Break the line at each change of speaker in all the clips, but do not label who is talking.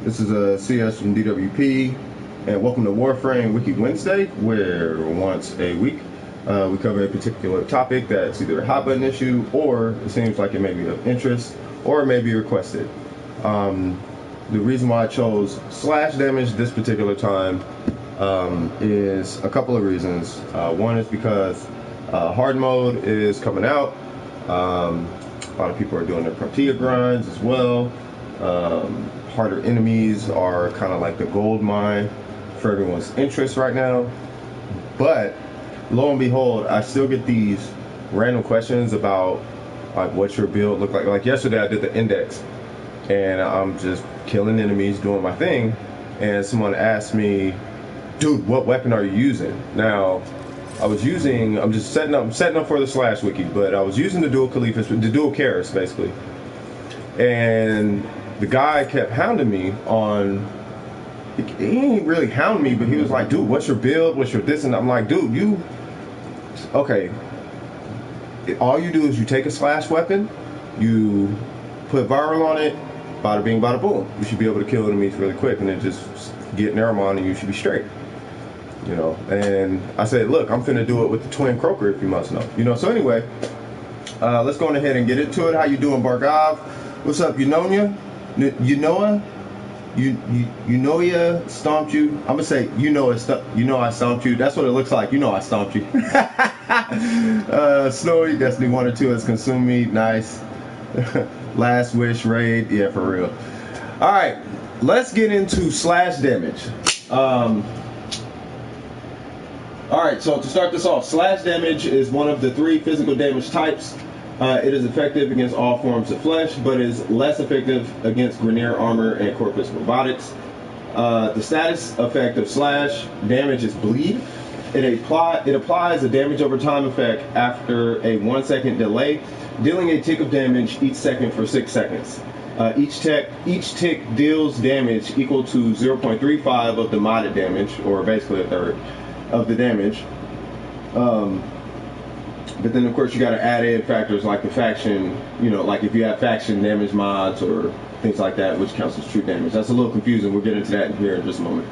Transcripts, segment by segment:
This is a CS from DWP, and welcome to Warframe Wiki Wednesday, where once a week we cover a particular topic that's either a hot button issue, or it seems like it may be of interest, or it may be requested. The reason why I chose slash damage this particular time is a couple of reasons. One is because hard mode is coming out. A lot of people are doing their Protea grinds as well. Harder enemies are kind of like the gold mine for everyone's interest right now. But lo and behold, I still get these random questions about like what's your build look like. Like yesterday I did the index and I'm just killing enemies doing my thing, and someone asked me, dude, what weapon are you using? Now I'm just setting up for the slash wiki, but I was using the dual Caliphs, the dual Karis basically. And the guy kept hounding me on, he didn't really hound me, but he was like, dude, what's your build? What's your this? And I'm like, dude, okay. All you do is you take a slash weapon, you put viral on it, bada bing, bada boom. You should be able to kill enemies really quick and then just get Neramon and you should be straight. You know, and I said, look, I'm finna do it with the twin croaker if you must know. You know, so anyway, let's go on ahead and get into it. How you doing, Bargav? What's up, Unonia? Unoa? Unoia stomped you. I'm gonna say I stomped you. That's what it looks like. You know I stomped you. Snowy, Destiny 1 or 2 has consumed me. Nice. Last wish raid. Yeah, for real. Alright, let's get into slash damage. Alright, so to start this off, slash damage is one of the 3 physical damage types. It is effective against all forms of flesh, but is less effective against Grineer armor and Corpus robotics. The status effect of slash damage is bleed. It applies a damage over time effect after a 1-second delay, dealing a tick of damage each second for 6 seconds. Each tick deals damage equal to 0.35 of the modded damage, or basically a third of the damage. But then of course you got to add in factors like the faction, you know, like if you have faction damage mods or things like that, which counts as true damage. That's a little confusing. We'll get into that here in just a moment.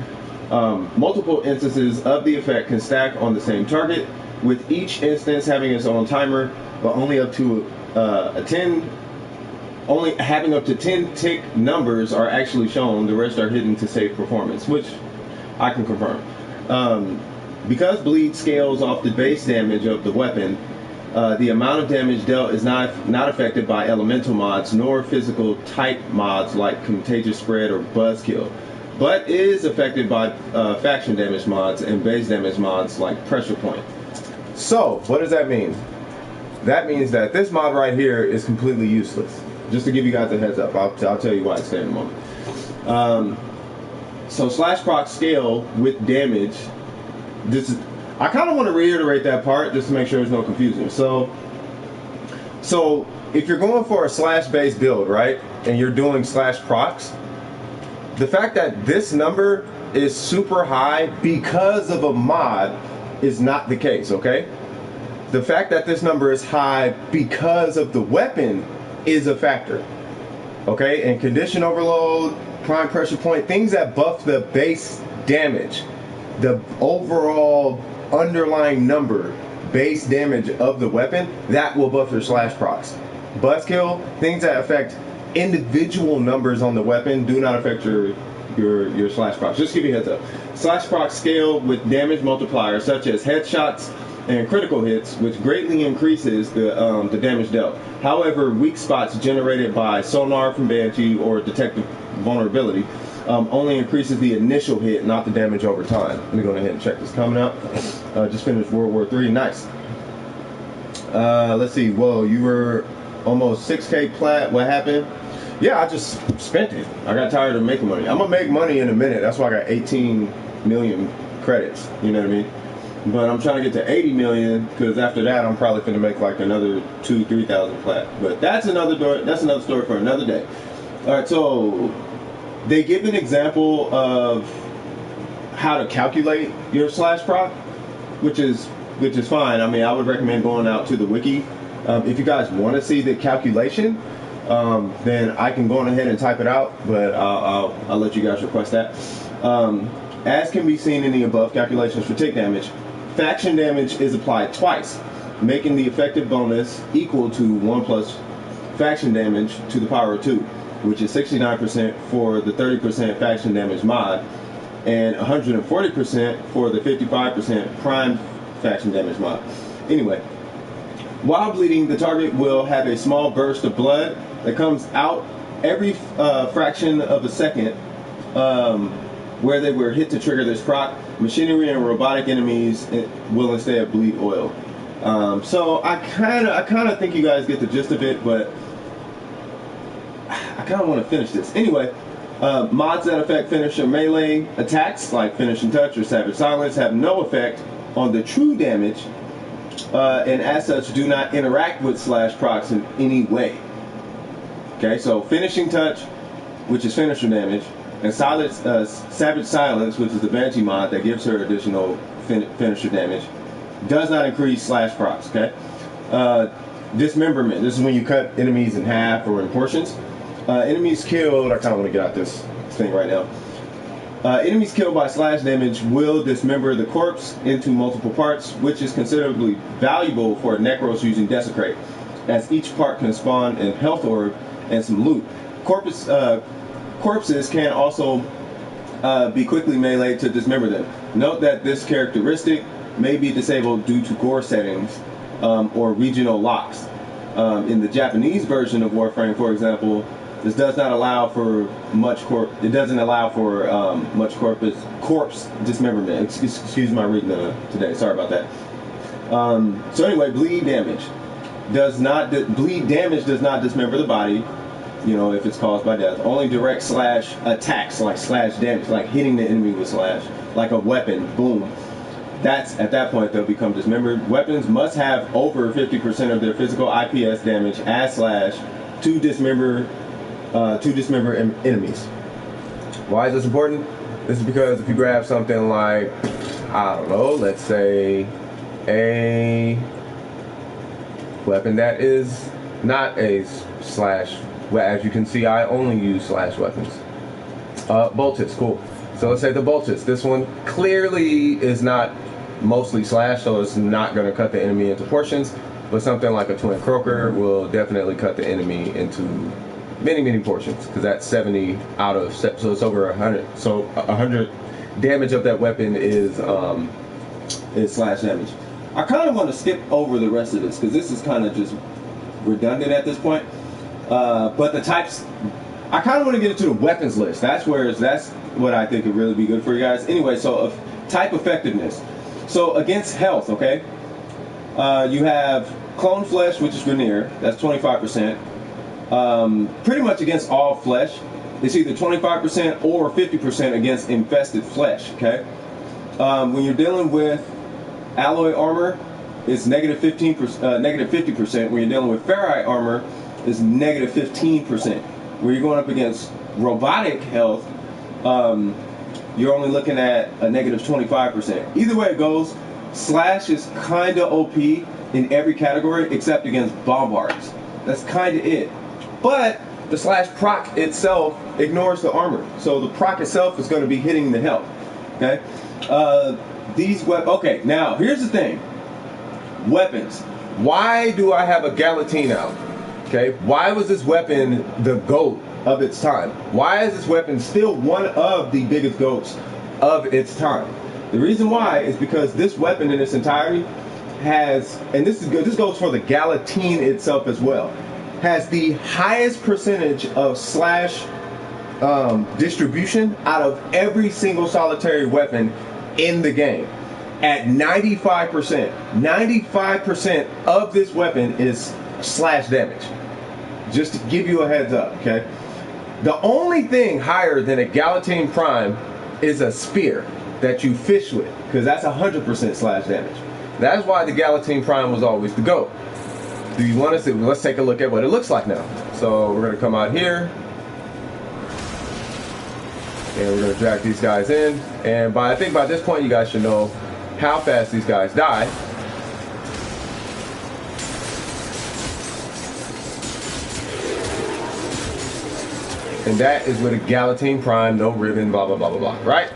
Multiple instances of the effect can stack on the same target, with each instance having its own timer, but only up to only having up to 10 tick numbers are actually shown. The rest are hidden to save performance, which I can confirm. Because bleed scales off the base damage of the weapon, the amount of damage dealt is not affected by elemental mods nor physical type mods like Contagious Spread or Buzzkill, but is affected by faction damage mods and base damage mods like Pressure Point. So, what does that mean? That means that this mod right here is completely useless. Just to give you guys a heads up, I'll tell you why it's there in a moment. So slash proc scale with damage. I kind of want to reiterate that part just to make sure there's no confusion. So if you're going for a slash based build, right, and you're doing slash procs, the fact that this number is super high because of a mod is not the case, okay? The fact that this number is high because of the weapon is a factor, okay? And condition overload, prime pressure point, things that buff the base damage, the overall underlying number, base damage of the weapon, that will buff your slash procs. Buzzkill, things that affect individual numbers on the weapon do not affect your slash procs. Just to give you a heads up. Slash procs scale with damage multipliers such as headshots and critical hits, which greatly increases the damage dealt. However, weak spots generated by sonar from Banshee or detective vulnerability only increases the initial hit, not the damage over time. Let me go ahead and check this coming out. Just finished World War III. Nice. Let's see. Whoa, you were almost 6K plat. What happened? Yeah, I just spent it. I got tired of making money. I'm going to make money in a minute. That's why I got 18 million credits. You know what I mean? But I'm trying to get to 80 million because after that, I'm probably going to make like another 2,000-3,000 plat. But that's another story for another day. All right, so they give an example of how to calculate your slash proc, which is fine. I mean, I would recommend going out to the wiki if you guys want to see the calculation. then I can go on ahead and type it out, but I'll let you guys request that. As can be seen in the above calculations for tick damage, faction damage is applied twice, making the effective bonus equal to 1 plus faction damage to the power of 2, which is 69% for the 30% faction damage mod, and 140% for the 55% prime faction damage mod. Anyway, while bleeding, the target will have a small burst of blood that comes out every fraction of a second where they were hit to trigger this proc. Machinery and robotic enemies will instead bleed oil. So I kind of think you guys get the gist of it, but I kind of want to finish this. Anyway, mods that affect finisher melee attacks, like Finishing Touch or Cypha Signals, have no effect on the true damage, and as such do not interact with slash procs in any way. Okay, so Finishing Touch, which is finisher damage, and Savage Silence, which is the Banshee mod that gives her additional finisher damage, does not increase slash procs. Okay, Dismemberment. This is when you cut enemies in half or in portions. Enemies killed. I kind of want to get out this thing right now. Enemies killed by slash damage will dismember the corpse into multiple parts, which is considerably valuable for Necros using Desecrate, as each part can spawn a health orb and some loot. Corpses can also be quickly meleeed to dismember them. Note that this characteristic may be disabled due to gore settings or regional locks. In the Japanese version of Warframe, for example, this does not allow for much corpse corpse dismemberment. Excuse my reading today. Sorry about that. So anyway, bleed damage does not dismember the body. You know, if it's caused by death. Only direct slash attacks, like slash damage, like hitting the enemy with slash, like a weapon. Boom. That's at that point they'll become dismembered. Weapons must have over 50% of their physical IPS damage as slash to dismember enemies. Why is this important? This is because if you grab something like, I don't know, let's say a weapon that is not a slash, well, as you can see, I only use slash weapons. Boltis, cool. So let's say the Boltis. This one clearly is not mostly slash, so it's not going to cut the enemy into portions. But something like a Twin Croaker will definitely cut the enemy into many portions, because that's 70 out of, so it's over 100. So 100 damage of that weapon is slash damage. I kind of want to skip over the rest of this because this is kind of just redundant at this point. But the types, I kind of want to get into the weapons list. That's what I think would really be good for you guys. Anyway, so type effectiveness. So against health, okay, you have clone flesh, which is veneer. That's 25%. Pretty much against all flesh, it's either 25% or 50% against infested flesh. Okay, when you're dealing with alloy armor, it's negative 50%. When you're dealing with ferrite armor, it's negative 15%. When you're going up against robotic health, you're only looking at a negative 25%. Either way it goes, slash is kind of OP in every category except against bombards. That's kind of it. But the slash proc itself ignores the armor, so the proc itself is going to be hitting the health. Okay. Okay. Now here's the thing. Weapons. Why do I have a Galatine out? Okay. Why was this weapon the GOAT of its time? Why is this weapon still one of the biggest GOATs of its time? The reason why is because this weapon in its entirety has, and this is good, this goes for the Galatine itself as well, has the highest percentage of slash distribution out of every single solitary weapon in the game. At 95%. 95% of this weapon is slash damage. Just to give you a heads up, okay? The only thing higher than a Galatine Prime is a spear that you fish with, because that's 100% slash damage. That's why the Galatine Prime was always the GOAT. Do you want to see? Let's take a look at what it looks like now. So we're going to come out here, and we're going to drag these guys in. And I think by this point you guys should know how fast these guys die. and that is with a Galatine Prime, no ribbon, blah blah blah blah blah, right?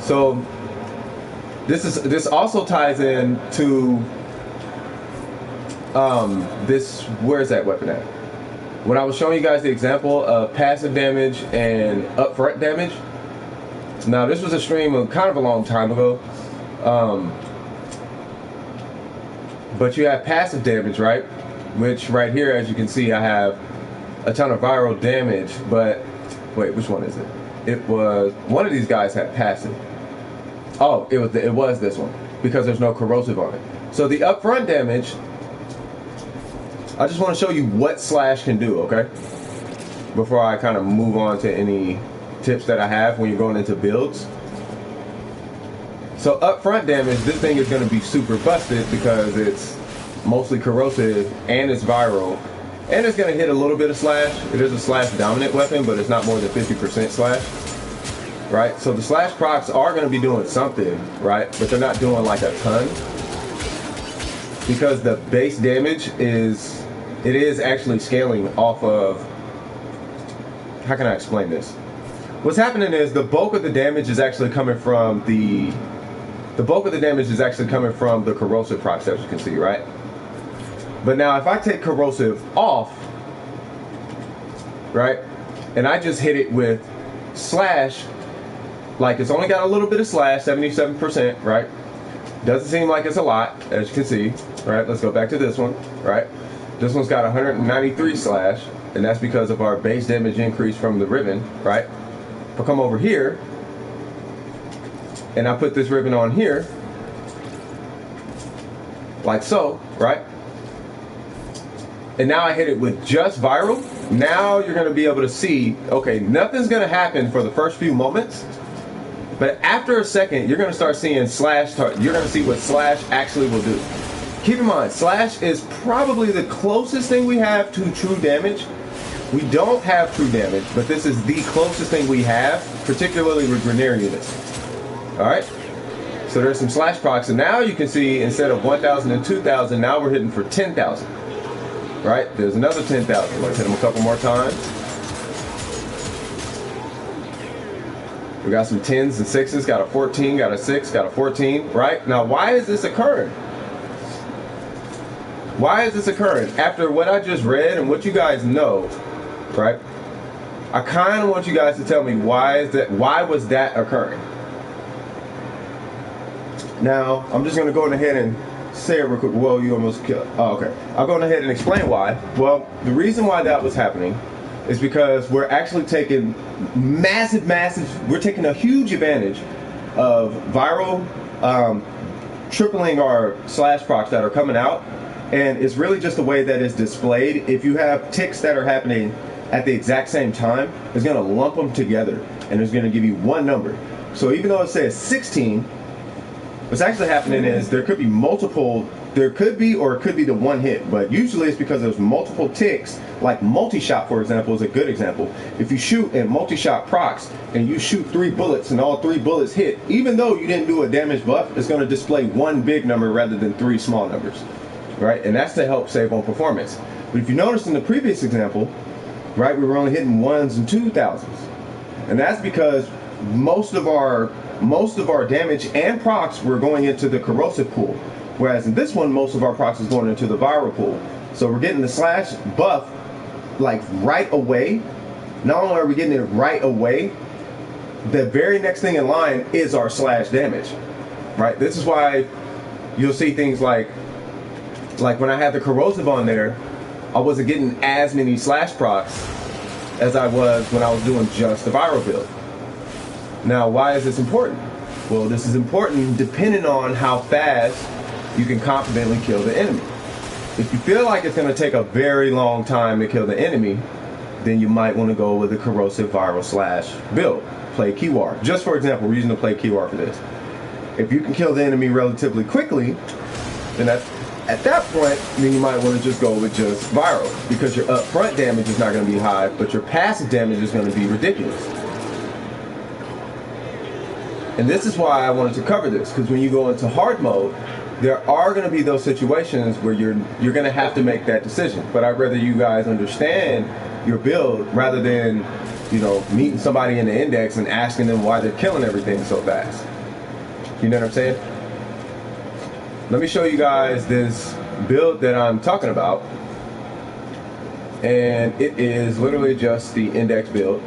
So this also ties in to this. Where's that weapon at? When I was showing you guys the example of passive damage and upfront damage. Now this was a stream of kind of a long time ago, but you have passive damage, right? Which right here, as you can see, I have a ton of viral damage. But wait, which one is it? It was one of these guys had passive. Oh, it was this one, because there's no corrosive on it. So the upfront damage, I just want to show you what slash can do, okay? Before I kind of move on to any tips that I have when you're going into builds. So upfront damage, this thing is going to be super busted because it's mostly corrosive and it's viral, and it's going to hit a little bit of slash. It is a slash dominant weapon, but it's not more than 50% slash, right? So the slash procs are going to be doing something, right? But they're not doing like a ton, because the base damage is actually scaling off of, how can I explain this? What's happening is the bulk of the damage is actually coming from the corrosive procs, as you can see, right? But now if I take corrosive off, right, and I just hit it with slash, like it's only got a little bit of slash, 77%, right? Doesn't seem like it's a lot, as you can see, right? Let's go back to this one, right? This one's got 193 slash, and that's because of our base damage increase from the ribbon, right? If I come over here, and I put this ribbon on here, like so, right? And now I hit it with just viral. Now you're going to be able to see, okay, nothing's going to happen for the first few moments, but after a second, you're going to start seeing slash. You're going to see what slash actually will do. Keep in mind, slash is probably the closest thing we have to true damage. We don't have true damage, but this is the closest thing we have, particularly with Grineer units. Alright? So there's some slash procs, and now you can see instead of 1,000 and 2,000, now we're hitting for 10,000. Right? There's another 10,000. Let's hit them a couple more times. We got some 10s and 6s, got a 14, got a 6, got a 14, right? Now, why is this occurring? Why is this occurring? After what I just read and what you guys know, right? I kind of want you guys to tell me why was that occurring? Now, I'm just going to go ahead and say it real quick. Well, you almost killed. Oh, okay. I'll go ahead and explain why. Well, the reason why that was happening is because we're actually taking we're taking a huge advantage of viral, tripling our slash procs that are coming out, and it's really just the way that it's displayed. If you have ticks that are happening at the exact same time, it's going to lump them together, and it's going to give you one number. So even though it says 16, what's actually happening is there could be multiple, or it could be the one hit, but usually it's because there's multiple ticks, like multi-shot, for example, is a good example. If you shoot in multi-shot procs and you shoot 3 bullets and all 3 bullets hit, even though you didn't do a damage buff, it's going to display one big number rather than 3 small numbers, right? And that's to help save on performance. But if you notice in the previous example, right, we were only hitting 1s and 2,000s, and that's because most of our damage and procs were going into the corrosive pool, whereas in this one most of our procs is going into the viral pool. So we're getting the slash buff like right away. Not only are we getting it right away, the very next thing in line is our slash damage, right? This is why you'll see things like when I had the corrosive on there, I wasn't getting as many slash procs as I was when I was doing just the viral build. Now, why is this important? Well, this is important depending on how fast you can confidently kill the enemy. If you feel like it's going to take a very long time to kill the enemy, then you might want to go with a corrosive viral slash build. Play Keywar. Just for example, we're using the play Keywar for this. If you can kill the enemy relatively quickly, then at that point, then you might want to just go with just viral, because your upfront damage is not going to be high, but your passive damage is going to be ridiculous. And this is why I wanted to cover this, because when you go into hard mode, there are going to be those situations where you're going to have to make that decision. But I'd rather you guys understand your build rather than you know, meeting somebody in the index and asking them why they're killing everything so fast. You know what I'm saying? Let me show you guys this build that I'm talking about. And it is literally just the index build.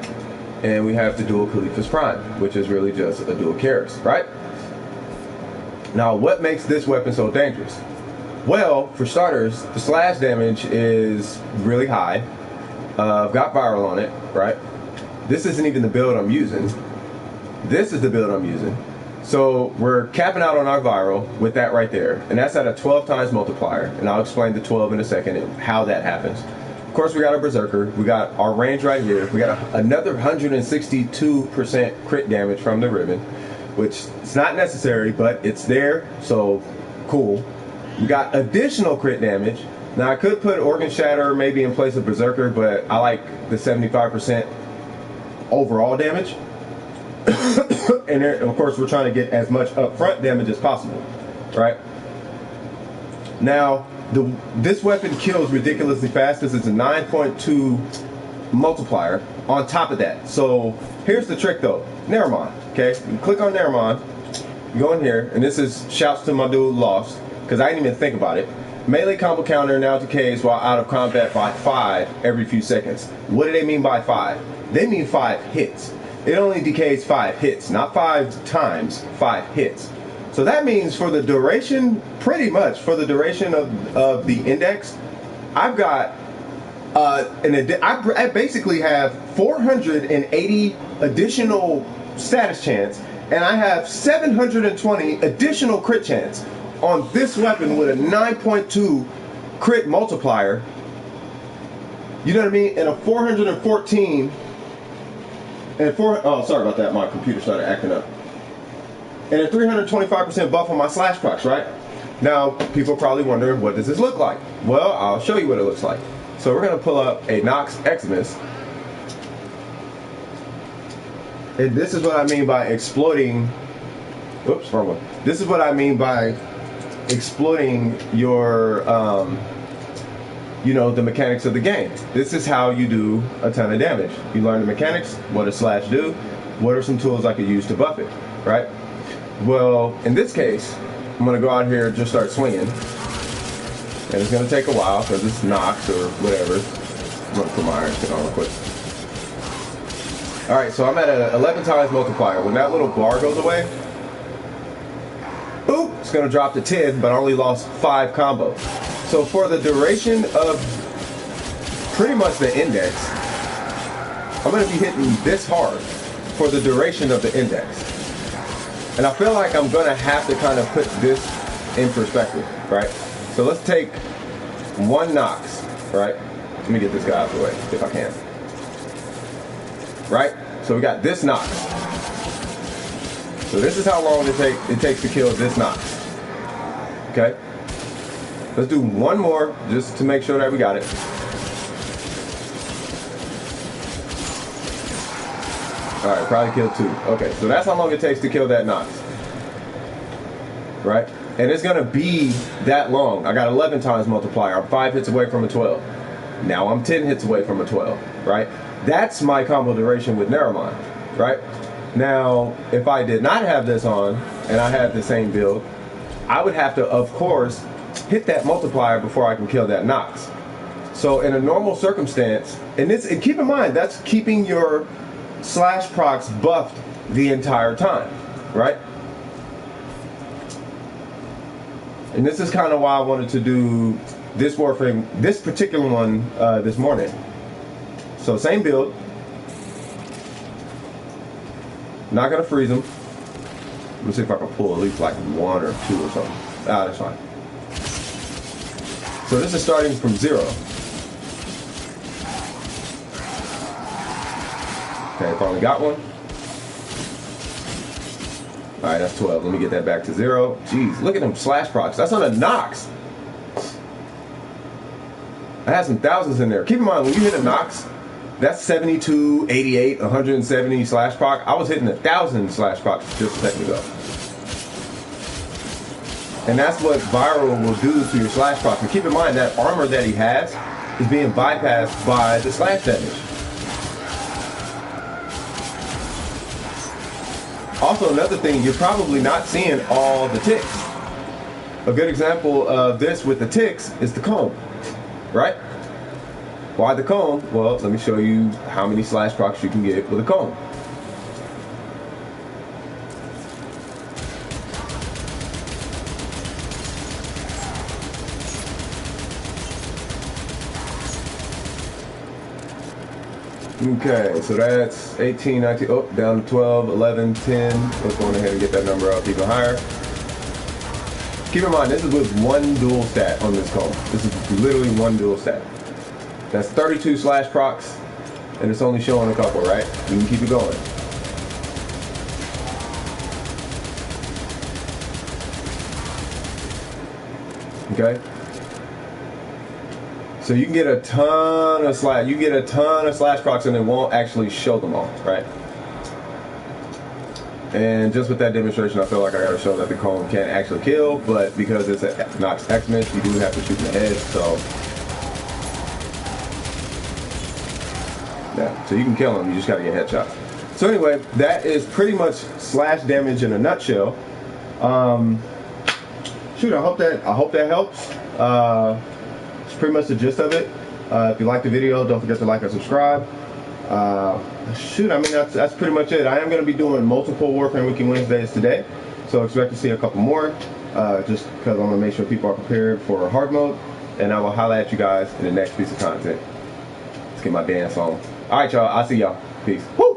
And we have the dual Khalifa's Prime, which is really just a dual Karis, right? Now, what makes this weapon so dangerous? Well, for starters, the slash damage is really high. I've got viral on it, right? This isn't even the build I'm using. This is the build I'm using. So we're capping out on our viral with that right there. And that's at a 12 times multiplier. And I'll explain the 12 in a second and how that happens. Of course, we got our Berserker. We got our range right here. We got another 162% crit damage from the ribbon, which is not necessary, but it's there. So cool. We got additional crit damage. Now, I could put Organ Shatter maybe in place of Berserker, but I like the 75% overall damage. And there, of course, we're trying to get as much upfront damage as possible, right? Now, this weapon kills ridiculously fast because it's a 9.2 multiplier on top of that. So here's the trick though. Naramon, okay? You click on Naramon, you go in here, and this is shouts to my dude Lost, because I didn't even think about it. Melee combo counter now decays while out of combat by 5 every few seconds. What do they mean by 5? They mean 5 hits. It only decays 5 hits, not 5 times, 5 hits. So that means for the duration, pretty much for the duration of the index, I've got I basically have 480 additional status chance, and I have 720 additional crit chance on this weapon with a 9.2 crit multiplier. You know what I mean? And a 414 and oh, sorry about that, my computer started acting up. And a 325% buff on my slash procs, right? Now, people are probably wondering, what does this look like? Well, I'll show you what it looks like. So we're going to pull up a Nox Eximus. And this is what I mean by exploiting... Oops, wrong one. This is what I mean by exploiting your, you know, the mechanics of the game. This is how you do a ton of damage. You learn the mechanics, what does slash do, what are some tools I could use to buff it, right? Well, in this case, I'm going to go out here and just start swinging. And it's going to take a while because it's Nox or whatever. I'm going to put my iron skin on real quick. Alright, so I'm at an 11 times multiplier. When that little bar goes away, boop, it's going to drop to 10, but I only lost 5 combos. So for the duration of pretty much the index, I'm going to be hitting this hard for the duration of the index. And I feel like I'm going to have to kind of put this in perspective, right? So let's take one Nox, right? Let me get this guy out of the way, if I can. Right? So we got this Nox. So this is how long it takes to kill this Nox. Okay? Let's do one more, just to make sure that we got it. Alright, probably killed 2. Okay, so that's how long it takes to kill that Nox. Right? And it's going to be that long. I got 11 times multiplier. I'm 5 hits away from a 12. Now I'm 10 hits away from a 12. Right? That's my combo duration with Naramon. Right? Now, if I did not have this on, and I had the same build, I would have to, of course, hit that multiplier before I can kill that Nox. So in a normal circumstance, and keep in mind, that's keeping your slash procs buffed the entire time, right? And this is kind of why I wanted to do this Warframe, this particular one, this morning. So same build. Not gonna freeze them. Let me see if I can pull at least like 1 or 2 or something. Ah, that's fine. So this is starting from 0. Okay, finally got one. Alright, that's 12. Let me get that back to 0. Jeez, look at them slash procs. That's on a Nox. I had some thousands in there. Keep in mind, when you hit a Nox, that's 72, 88, 170 slash proc. I was hitting 1,000 slash procs just a second ago. And that's what viral will do to your slash proc. And keep in mind, that armor that he has is being bypassed by the slash damage. also another thing, you're probably not seeing all the ticks. A good example of this with the ticks is the comb, right? Why the comb? Well, let me show you how many slash procs you can get with a comb. Okay, so that's 18, 19, oh, down to 12, 11, 10. Let's go ahead and get that number up even higher. Keep in mind, this is with one dual stat on this comb. This is literally one dual stat. That's 32 slash procs, and it's only showing a couple, right? You can keep it going. Okay? So you can get a ton of slash procs and it won't actually show them all, right? And just with that demonstration, I feel like I gotta show that the comb can actually kill, but because it's a Nox X-Miss, you do have to shoot in the head, so. Yeah, so you can kill them, you just gotta get headshots. So anyway, that is pretty much slash damage in a nutshell. Shoot, I hope that helps. It's pretty much the gist of it. If you like the video, don't forget to like and subscribe. Shoot, I mean, that's pretty much it. I am going to be doing multiple Warframe Wiki Wednesdays today, so expect to see a couple more, just because I want to make sure people are prepared for hard mode, and I will holler at you guys in the next piece of content. Let's get my dance on. All right, y'all. I'll see y'all. Peace. Woo!